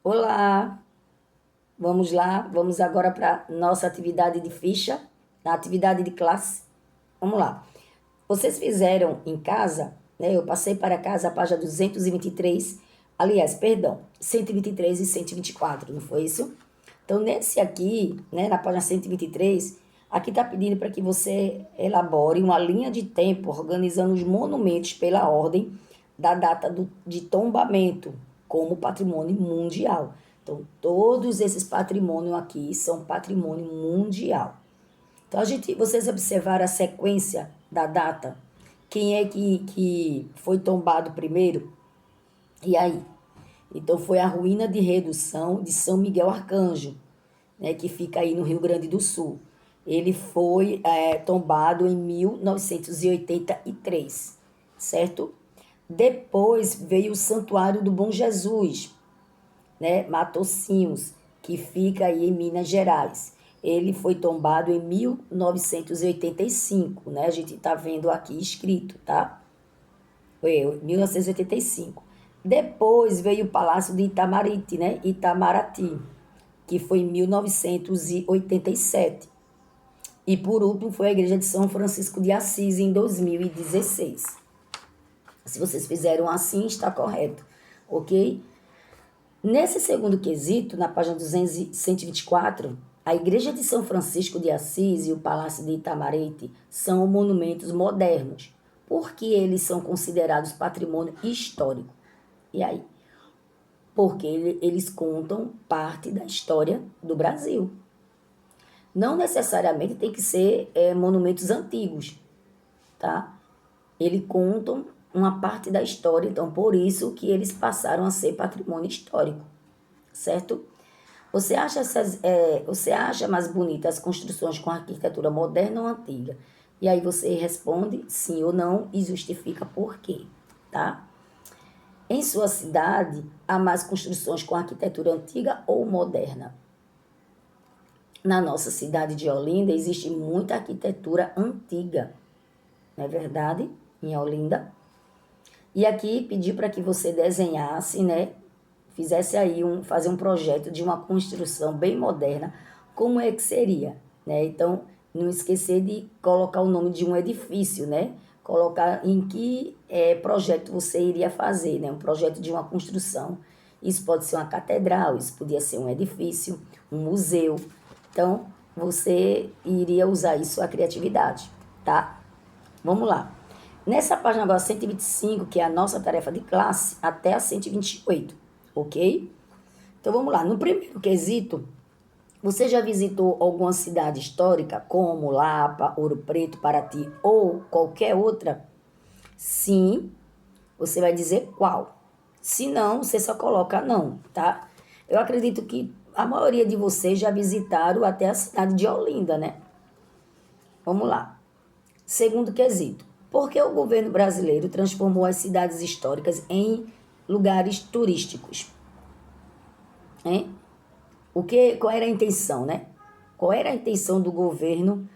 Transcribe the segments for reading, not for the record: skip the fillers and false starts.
Olá, vamos lá, vamos agora para nossa atividade de ficha, na atividade de classe. Vamos lá. Vocês fizeram em casa, né? Eu passei para casa a página 223, aliás, perdão, 123 e 124, não foi isso? Então, nesse aqui, né, na página 123, aqui está pedindo para que você elabore uma linha de tempo organizando os monumentos pela ordem da data de tombamento como patrimônio mundial. Então, todos esses patrimônios aqui são patrimônio mundial. Então, vocês observaram a sequência da data? Quem é que foi tombado primeiro? E aí? Então, foi a ruína de redução de São Miguel Arcanjo, né, que fica aí no Rio Grande do Sul. Ele foi tombado em 1983, certo? Depois veio o Santuário do Bom Jesus, né, Matocinhos, que fica aí em Minas Gerais. Ele foi tombado em 1985, né? A gente está vendo aqui escrito, tá? Foi 1985. Depois veio o Palácio de Itamariti, né? Itamaraty, que foi em 1987. E por último foi a Igreja de São Francisco de Assis em 2016. Se vocês fizeram assim, está correto, ok? Nesse segundo quesito, na página 124, a Igreja de São Francisco de Assis e o Palácio de Itamarete são monumentos modernos, porque eles são considerados patrimônio histórico. E aí? Porque eles contam parte da história do Brasil. Não necessariamente tem que ser monumentos antigos, tá? Eles contam uma parte da história, então por isso que eles passaram a ser patrimônio histórico, certo? Você acha mais bonitas as construções com arquitetura moderna ou antiga? E aí você responde sim ou não e justifica por quê, tá? Em sua cidade, há mais construções com arquitetura antiga ou moderna? Na nossa cidade de Olinda existe muita arquitetura antiga, não é verdade? Em Olinda. E aqui pedi para que você desenhasse, né? Fizesse aí fazer um projeto de uma construção bem moderna, como é que seria, né? Então, não esquecer de colocar o nome de um edifício, né? Colocar em que projeto você iria fazer, né? Um projeto de uma construção. Isso pode ser uma catedral, isso podia ser um edifício, um museu. Então, você iria usar isso a criatividade, tá? Vamos lá. Nessa página agora 125, que é a nossa tarefa de classe, até a 128, ok? Então vamos lá. No primeiro quesito, você já visitou alguma cidade histórica, como Lapa, Ouro Preto, Paraty ou qualquer outra? Sim, você vai dizer qual. Se não, você só coloca não, tá? Eu acredito que a maioria de vocês já visitaram até a cidade de Olinda, né? Vamos lá. Segundo quesito, por que o governo brasileiro transformou as cidades históricas em lugares turísticos? Hein? Qual era a intenção, né? Qual era a intenção do governo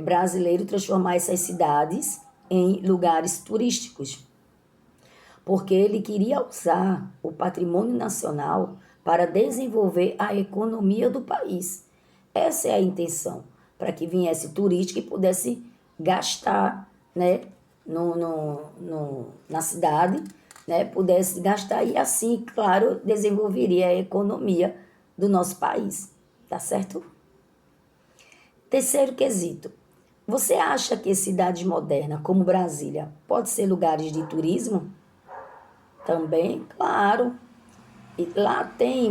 brasileiro transformar essas cidades em lugares turísticos? Porque ele queria usar o patrimônio nacional para desenvolver a economia do país. Essa é a intenção, para que viesse turístico e pudesse gastar, né, na cidade, né, pudesse gastar e assim, claro, desenvolveria a economia do nosso país, tá certo? Terceiro quesito. Você acha que cidades modernas como Brasília pode ser lugares de turismo? Também, claro. E lá tem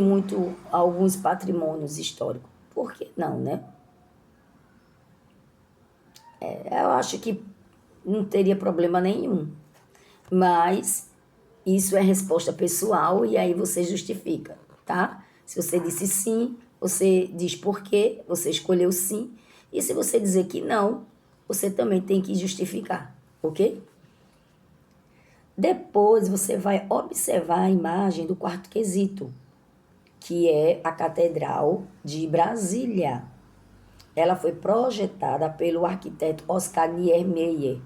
alguns patrimônios históricos. Por que não, né? Eu acho que não teria problema nenhum. Mas isso é resposta pessoal e aí você justifica, tá? Se você disse sim, você diz por quê, você escolheu sim. E se você dizer que não, você também tem que justificar, ok? Depois você vai observar a imagem do quarto quesito, que é a Catedral de Brasília. Ela foi projetada pelo arquiteto Oscar Niemeyer.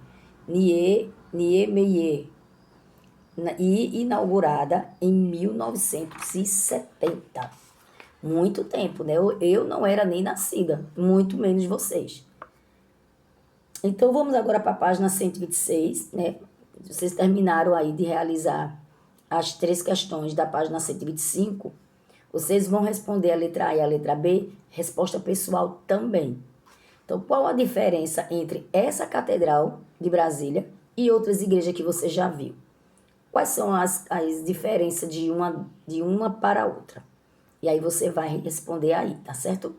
Niemeyer. e inaugurada em 1970. Muito tempo, né? Eu não era nem nascida, muito menos vocês. Então, vamos agora para a página 126, né? Vocês terminaram aí de realizar as 3 questões da página 125. Vocês vão responder a letra A e a letra B, resposta pessoal também. Então, qual a diferença entre essa catedral de Brasília e outras igrejas que você já viu? Quais são as diferenças de uma para a outra? E aí você vai responder aí, tá certo?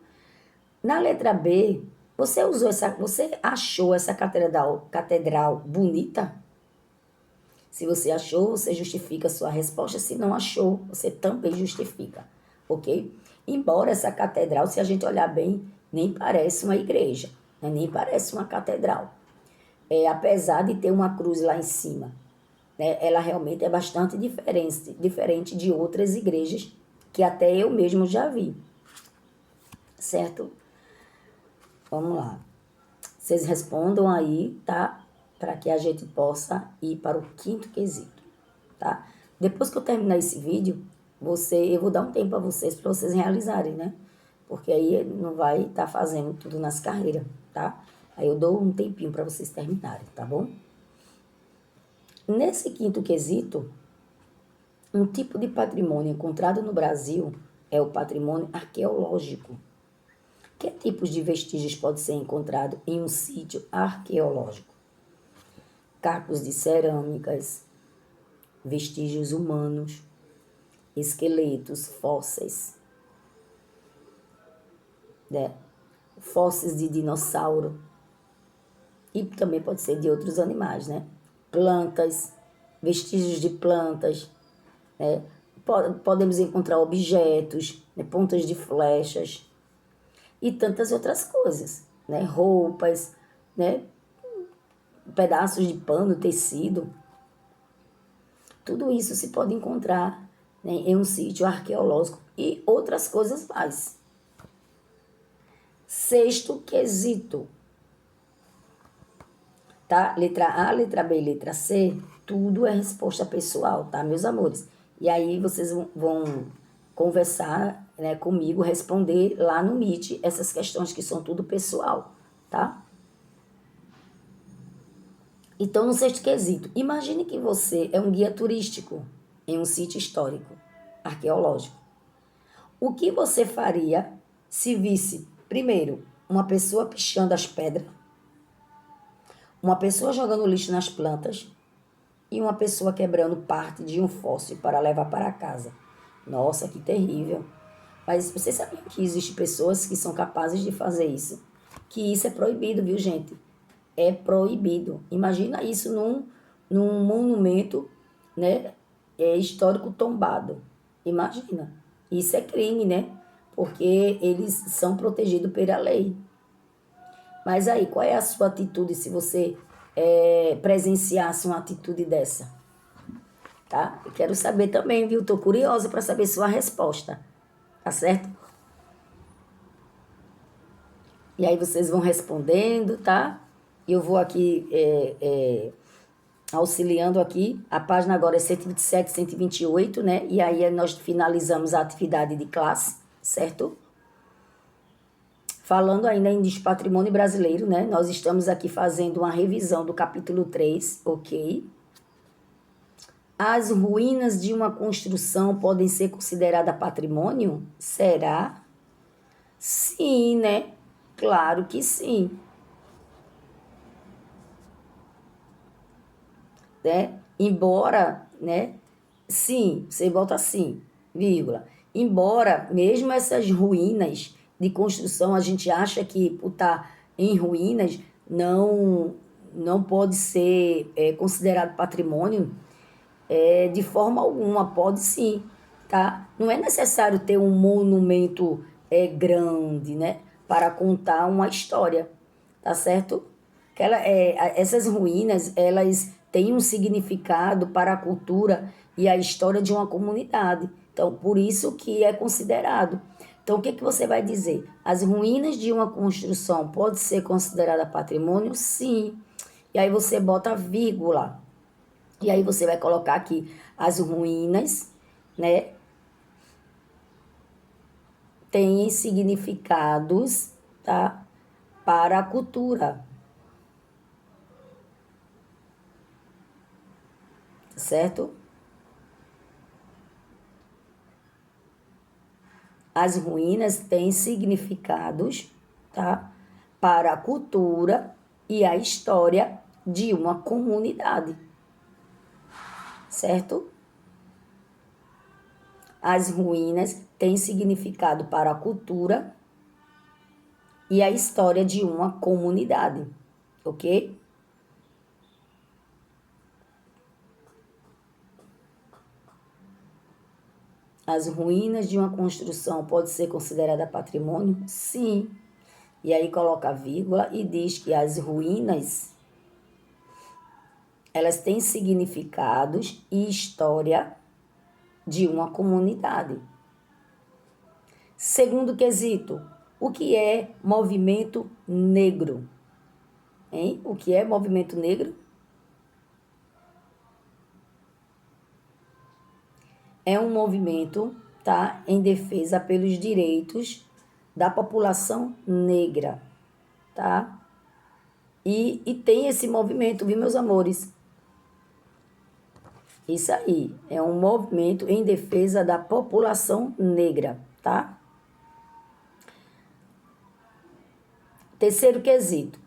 Na letra B, você achou essa catedral bonita? Se você achou, você justifica a sua resposta. Se não achou, você também justifica, ok? Embora essa catedral, se a gente olhar bem, nem parece uma igreja, né? Nem parece uma catedral. Apesar de ter uma cruz lá em cima, né? Ela realmente é bastante diferente de outras igrejas que até eu mesmo já vi, certo? Vamos lá. Vocês respondam aí, tá? Para que a gente possa ir para o 5º quesito, tá? Depois que eu terminar esse vídeo, eu vou dar um tempo para vocês realizarem, né? Porque aí não vai estar fazendo tudo nas carreiras, tá? Aí eu dou um tempinho para vocês terminarem, tá bom? Nesse 5º quesito, um tipo de patrimônio encontrado no Brasil é o patrimônio arqueológico. Que tipos de vestígios podem ser encontrados em um sítio arqueológico? Cacos de cerâmicas, vestígios humanos, esqueletos, fósseis, né? Fósseis de dinossauro e também pode ser de outros animais, né? Plantas, vestígios de plantas, né? Podemos encontrar objetos, né? Pontas de flechas e tantas outras coisas, né? Roupas, né? Pedaços de pano, tecido. Tudo isso se pode encontrar, né, em um sítio arqueológico e outras coisas mais. 6º quesito, tá? Letra A, letra B, letra C, tudo é resposta pessoal, tá, meus amores? E aí vocês vão conversar, né, comigo, responder lá no Meet essas questões que são tudo pessoal, tá? Então, no 6º quesito, imagine que você é um guia turístico em um sítio histórico, arqueológico. O que você faria se visse, primeiro, uma pessoa pichando as pedras, uma pessoa jogando lixo nas plantas e uma pessoa quebrando parte de um fóssil para levar para casa? Nossa, que terrível! Mas você sabia que existem pessoas que são capazes de fazer isso? Que isso é proibido, viu, gente? É proibido. Imagina isso num monumento, né, histórico tombado. Imagina. Isso é crime, né? Porque eles são protegidos pela lei. Mas aí, qual é a sua atitude se você presenciasse uma atitude dessa? Tá? Eu quero saber também, viu? Tô curiosa para saber sua resposta. Tá certo? E aí vocês vão respondendo, tá? E eu vou aqui auxiliando aqui. A página agora é 127, 128, né? E aí nós finalizamos a atividade de classe, certo? Falando ainda em patrimônio brasileiro, né? Nós estamos aqui fazendo uma revisão do capítulo 3, ok? As ruínas de uma construção podem ser consideradas patrimônio? Será? Sim, né? Claro que sim. Né? Embora, né? Sim, você bota assim, vírgula. Embora, mesmo essas ruínas de construção, a gente acha que por estar em ruínas não pode ser considerado patrimônio, de forma alguma, pode sim, tá? Não é necessário ter um monumento grande, né? Para contar uma história, tá certo? Essas ruínas, elas têm um significado para a cultura e a história de uma comunidade. Então, por isso que é considerado. Então, o que você vai dizer? As ruínas de uma construção podem ser consideradas patrimônio? Sim. E aí você bota vírgula. E aí você vai colocar aqui as ruínas, né? Têm significados, tá? Para a cultura, certo? As ruínas têm significados, tá? Para a cultura e a história de uma comunidade, certo? As ruínas têm significado para a cultura e a história de uma comunidade, ok? As ruínas de uma construção pode ser considerada patrimônio? Sim. E aí coloca a vírgula e diz que as ruínas, elas têm significados e história de uma comunidade. Segundo quesito, o que é movimento negro? Hein? O que é movimento negro? É um movimento, tá, em defesa pelos direitos da população negra, tá? E tem esse movimento, viu, meus amores? Isso aí, é um movimento em defesa da população negra, tá? Terceiro quesito,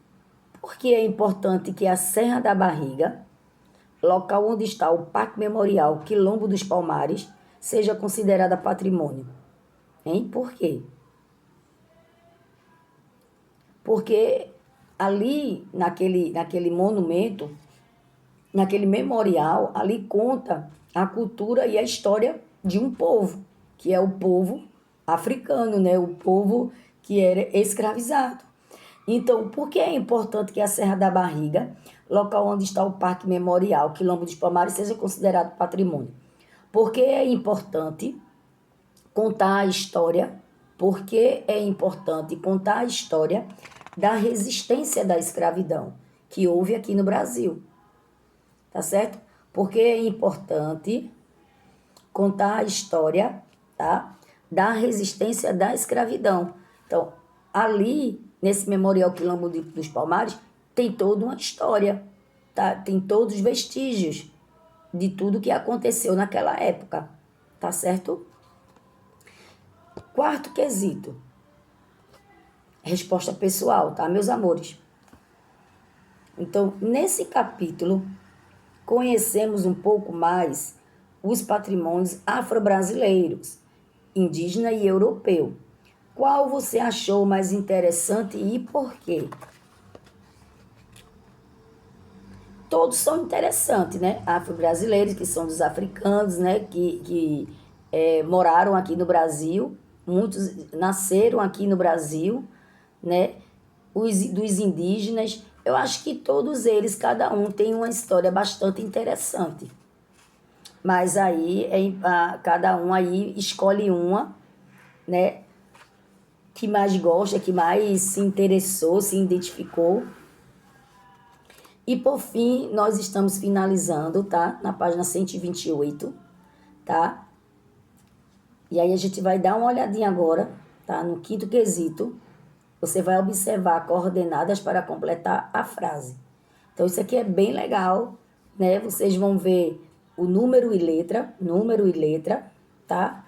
por que é importante que a Serra da Barriga, local onde está o Parque Memorial Quilombo dos Palmares, seja considerada patrimônio? Hein? Por quê? Porque ali, naquele monumento, naquele memorial, ali conta a cultura e a história de um povo, que é o povo africano, né? O povo que era escravizado. Então, por que é importante que a Serra da Barriga, local onde está o Parque Memorial Quilombo dos Palmares, seja considerado patrimônio? Porque é importante contar a história, porque é importante contar a história da resistência da escravidão que houve aqui no Brasil, tá certo? Porque é importante contar a história, tá? Da resistência da escravidão. Então, ali, nesse Memorial Quilombo dos Palmares, tem toda uma história, tá? Tem todos os vestígios de tudo que aconteceu naquela época, tá certo? Quarto quesito, resposta pessoal, tá, meus amores? Então, nesse capítulo, conhecemos um pouco mais os patrimônios afro-brasileiros, indígena e europeu. Qual você achou mais interessante e por quê? Todos são interessantes, né? Afro-brasileiros, que são dos africanos, né? Que moraram aqui no Brasil, muitos nasceram aqui no Brasil, né? Dos indígenas, eu acho que todos eles, cada um tem uma história bastante interessante. Mas aí, cada um aí escolhe uma, né? Que mais gosta, que mais se interessou, se identificou. E por fim, nós estamos finalizando, tá? Na página 128, tá? E aí a gente vai dar uma olhadinha agora, tá? No quinto quesito, você vai observar coordenadas para completar a frase. Então isso aqui é bem legal, né? Vocês vão ver o número e letra, tá?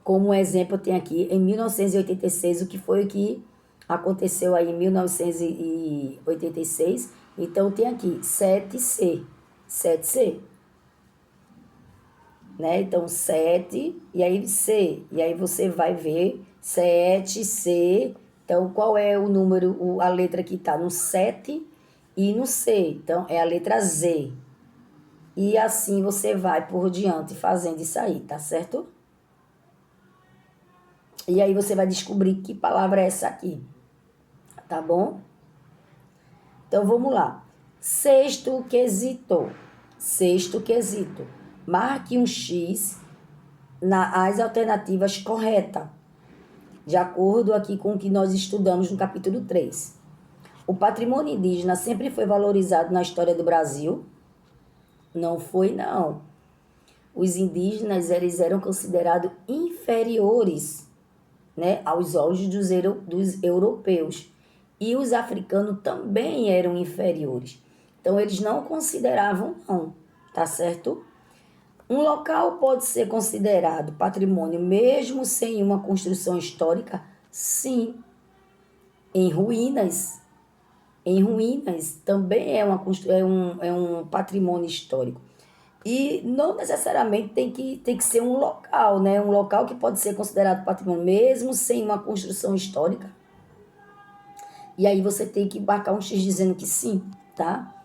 Como exemplo, tem aqui em 1986 o que foi que aconteceu aí em 1986. Então tem aqui 7C, 7C, né? Então 7 e aí C, e aí você vai ver 7C. Então qual é o número, a letra que está no 7 e no C? Então é a letra Z. E assim você vai por diante fazendo isso aí, tá certo? E aí você vai descobrir que palavra é essa aqui, tá bom? Então vamos lá. Sexto quesito. Sexto quesito. Marque um X nas alternativas corretas, de acordo aqui com o que nós estudamos no capítulo 3. O patrimônio indígena sempre foi valorizado na história do Brasil. Não foi, não. Os indígenas, eles eram considerados inferiores, né, aos olhos dos europeus. E os africanos também eram inferiores. Então, eles não consideravam, não, tá certo? Um local pode ser considerado patrimônio mesmo sem uma construção histórica? Sim. Em ruínas. Em ruínas também é um patrimônio histórico. E não necessariamente tem que ser um local, né? Um local que pode ser considerado patrimônio mesmo sem uma construção histórica. E aí você tem que embarcar um X dizendo que sim, tá?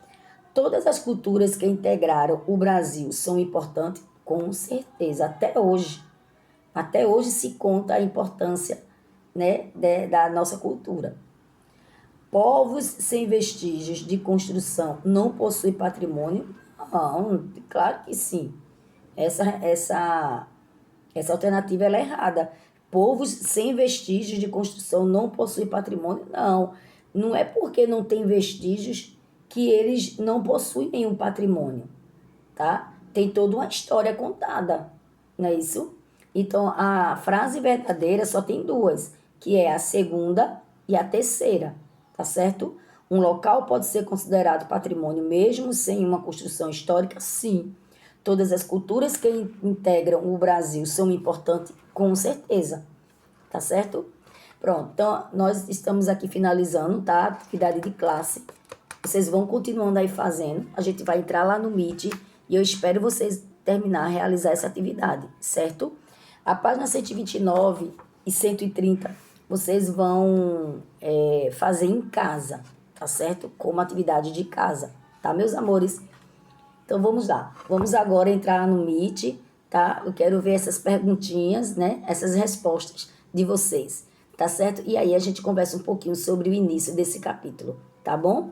Todas as culturas que integraram o Brasil são importantes, com certeza, até hoje. Até hoje se conta a importância, né, da nossa cultura. Povos sem vestígios de construção não possuem patrimônio? Não, claro que sim. Essa alternativa ela é errada. Povos sem vestígios de construção não possuem patrimônio? Não. Não é porque não tem vestígios que eles não possuem nenhum patrimônio, tá? Tem toda uma história contada, não é isso? Então, a frase verdadeira só tem duas, que é a segunda e a terceira, tá certo? Um local pode ser considerado patrimônio mesmo sem uma construção histórica? Sim. Todas as culturas que integram o Brasil são importantes? Com certeza, tá certo? Pronto, então nós estamos aqui finalizando, tá? Atividade de classe. Vocês vão continuando aí fazendo. A gente vai entrar lá no Meet e eu espero vocês terminar, realizar essa atividade, certo? A página 129 e 130 vocês vão fazer em casa, tá certo? Como atividade de casa, tá, meus amores? Então vamos lá. Vamos agora entrar no Meet, tá? Eu quero ver essas perguntinhas, né? Essas respostas de vocês, tá certo? E aí a gente conversa um pouquinho sobre o início desse capítulo, tá bom?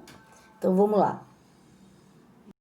Então vamos lá.